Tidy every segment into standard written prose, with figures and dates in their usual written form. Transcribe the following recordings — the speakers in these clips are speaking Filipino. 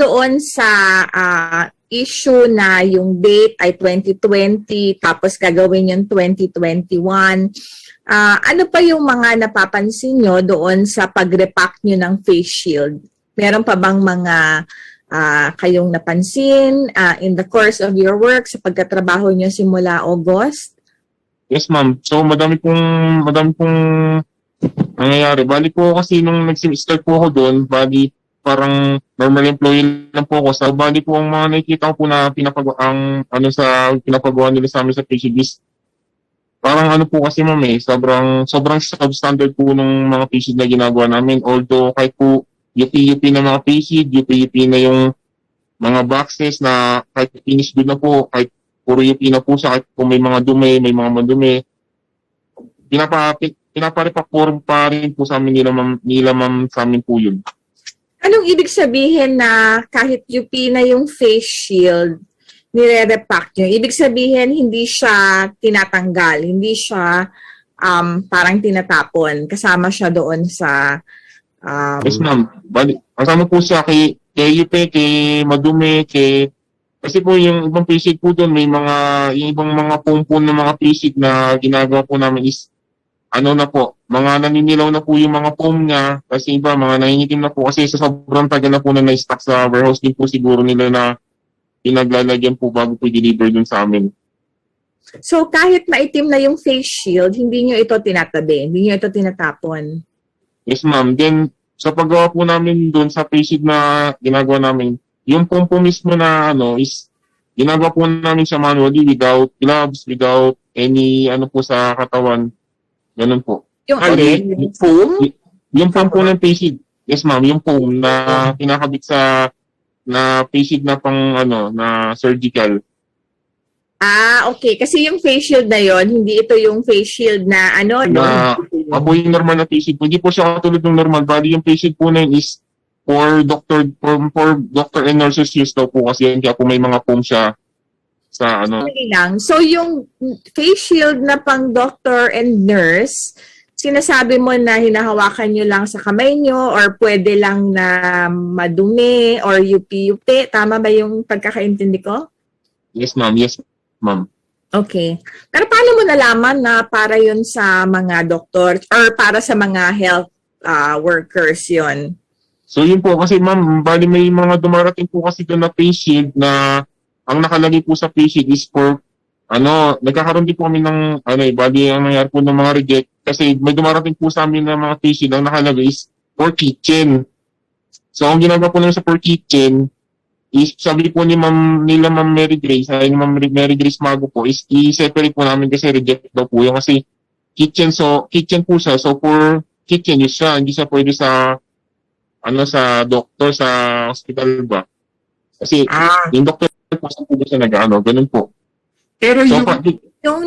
doon sa issue na yung date ay 2020 tapos gagawin yung 2021, ano pa yung mga napapansin nyo doon sa pag-repack nyo ng face shield? Meron pa bang mga kayong napansin in the course of your work sa pagkatrabaho nyo simula August? Yes, ma'am. So, madami pong nangyayari. Bali po kasi nung nag-start po ako doon, bali parang normal employee lang po ako. So, bali po ang mga nakikita ko po na pinapagawa nila sa amin sa PCBs. Parang ano po kasi ma'am sobrang substandard po ng mga PCB na ginagawa namin. Although kahit po UP na mga PCB, UP na yung mga boxes na kahit finish good na po, kahit puro UP na po siya, kahit kung may mga dumi, may mga madumi, pinaparepack pa rin po sa amin nila ma'am sa amin po yun. Anong ibig sabihin na kahit UP na yung face shield, nire-repack nyo? Ibig sabihin, hindi siya tinatanggal, hindi siya parang tinatapon. Kasama siya doon sa... Yes, ma'am. Kasama po siya kay UP, kay madumi, kasi po yung ibang pisig po doon, yung ibang mga pumpon ng mga pisig na ginagawa po namin is mga naninilaw na po yung mga foam niya, kasi iba, mga nangingitim na po kasi sa sobrang tagal na po na na-stock sa warehouse din po siguro nila na pinaglalagyan po bago po i-deliver dun sa amin. So kahit maitim na yung face shield, hindi nyo ito tinatabi, hindi nyo ito tinatapon? Yes, ma'am. Then, sa paggawa po namin dun sa face shield na ginagawa namin, yung foam po mismo na is ginagawa po namin siya manually without gloves, without any po sa katawan. Ganun po. Yung foam? Yung foam po ng face shield. Yes, ma'am. Yung foam na kinakabit sa face shield na na surgical. Okay. Kasi yung face shield na yon, hindi ito yung face shield na Ako yung normal na face shield. Hindi po siya katulad ng normal. Bali yung face shield po na yun is for doctor and nurses use daw po kasi kaya po may mga foam siya sa So yung face shield na pang doctor and nurse, sinasabi mo na hinahawakan nyo lang sa kamay nyo or pwede lang na madumi or yupi-yupi? Tama ba yung pagkakaintindi ko? Yes, ma'am. Yes, ma'am. Okay. Pero paano mo nalaman na para yun sa mga doktor or para sa mga health workers yun? So yun po kasi ma'am, bali may mga dumarating po kasi doon na face shield na ang nakalagay po sa face shield is for nagkakaroon din po kami ng bali ang nangyari po ng mga reject kasi may dumarating po sa amin na mga face shield ang nakalagay is for kitchen. So ang ginagawa po namin sa for kitchen is sabi po nila Ma'am Mary Grace, ni Ma'am Mary Grace Mago po is i-separate po namin kasi reject daw po yung kasi kitchen po siya. So for kitchen use siya, hindi siya pwede sa sa doktor sa hospital ba? Kasi yung doktor po sa puso siya ganun po. Pero yung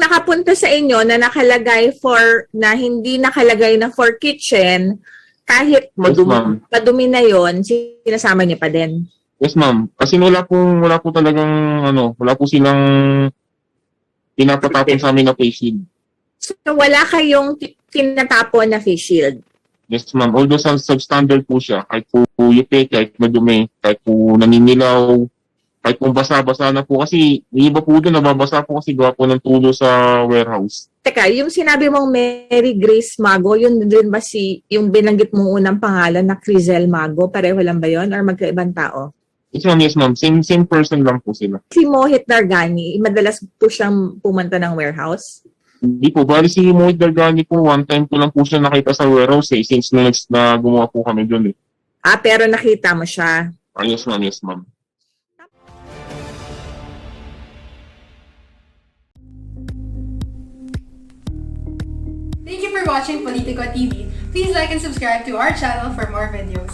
nakapunta sa inyo na nakalagay na hindi nakalagay na for kitchen, kahit madumi na yon, sinasama niya pa din. Yes, ma'am. Kasi wala po talagang wala po silang pinapatapon sa amin na face shield. So wala kayong tinatapon na face shield? Yes, ma'am. Although substandard po siya, kahit po yupi, kahit madumi, kahit po naninilaw, kahit po basa-basa na po. Kasi yung iba po doon, nababasa po kasi gawa po ng tulo sa warehouse. Teka, yung sinabi mong Mary Grace Mago, yun din ba yung binanggit mong unang pangalan na Crizel Mago? Pareho lang ba yun? Or magkaibang tao? Yes, ma'am. Yes, ma'am. Same person lang po sila. Si Mohit Dargani, madalas po siyang pumunta ng warehouse? Hindi po. Bali si Mohit Dargani po, one time ko lang po siya nakita sa warehouse since na gumawa po kami doon pero nakita mo siya? Yes, ma'am. Yes, ma'am. Thank you for watching Politico TV. Please like and subscribe to our channel for more videos.